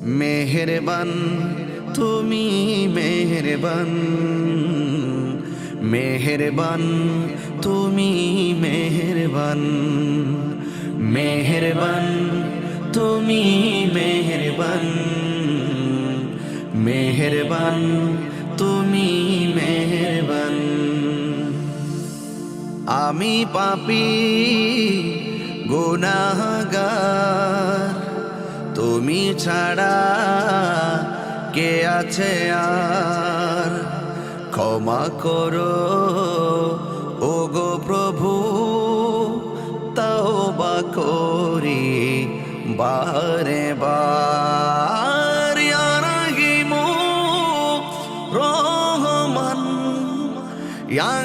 মেহেরবান তুমি মেহেরবান, মেহেরবান তুমি মেহেরবান, মেহেরবান তুমি মেহেরবান, মেহেরবান তুমি মেহেরবান। আমি পাপী গুনাহগার, তুমি ছাড়া কে আছে আর? ক্ষমা করো ওগো প্রভু, তওবা করি বারে বার। ইয়া রাহিমু রহমান ইয়া